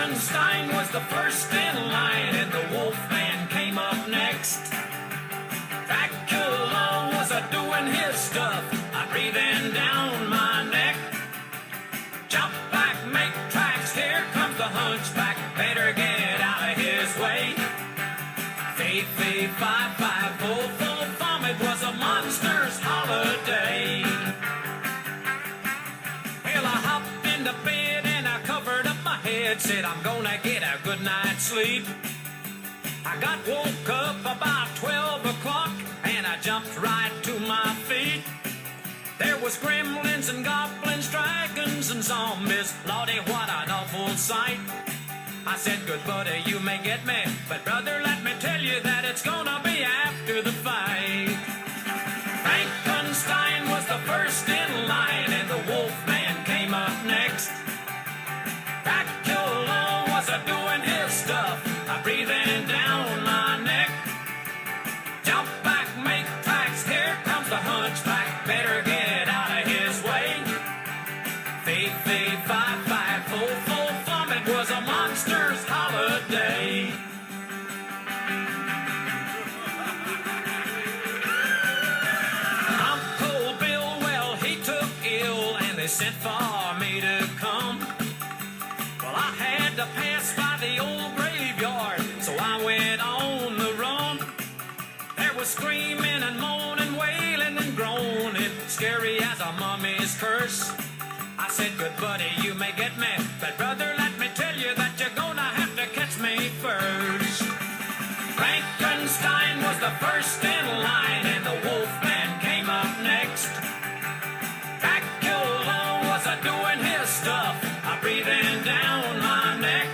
Frankenstein was the first in line, and the Wolfman came up next. Dracula was a-doing his stuff, breathing down my neck. Jump back, make tracks, here comes the hunchback, better get out of his way. Fee, fee, fi, fi, fo, fo, fum, it was a monster's holiday. Well, I hopped into bed and I covered up my head, said I'm gonna get a good night's sleep. I got woke up about 12 o'clock and I jumped right to my feet. There was gremlins and goblins, dragons and zombies. Lordy, what an awful sight. I said, good buddy, you may get me, but brother, let me tell you that it's gonna be after the fight. Frankenstein was the first in line, and the Wolfman came up next. Dracula was a-doing his stuff, breathing down my neck. Jump back, make tracks, here comes the hunchback, better get out of his way. Fee, fee, fi, fi, fo, fo, fum, it was a monster's holiday. Uncle Bill, well, he took ill, and they sent for me to come. Well, I had to pass by the old graveyard, so I went on the run. There was screaming and moaning, wailing and groaning, scary as a mummy's curse. I said, good buddy, you may get me, but brother, let me tell you that you're gonna have to catch me first. Frankenstein was the first in line, and the Wolfman came up next. Dracula was a-doing his stuff, breathing down my neck.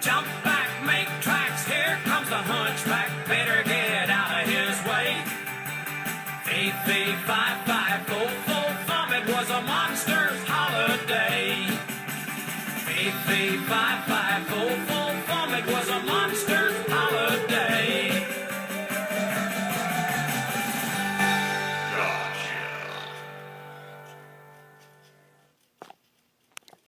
Jump back, make tracks, here comes the hunchback, better get out of his way. Fee, fee, fi, fi, fo, fo, fum, it was a monster's holiday. Fee, fee, fi, fi,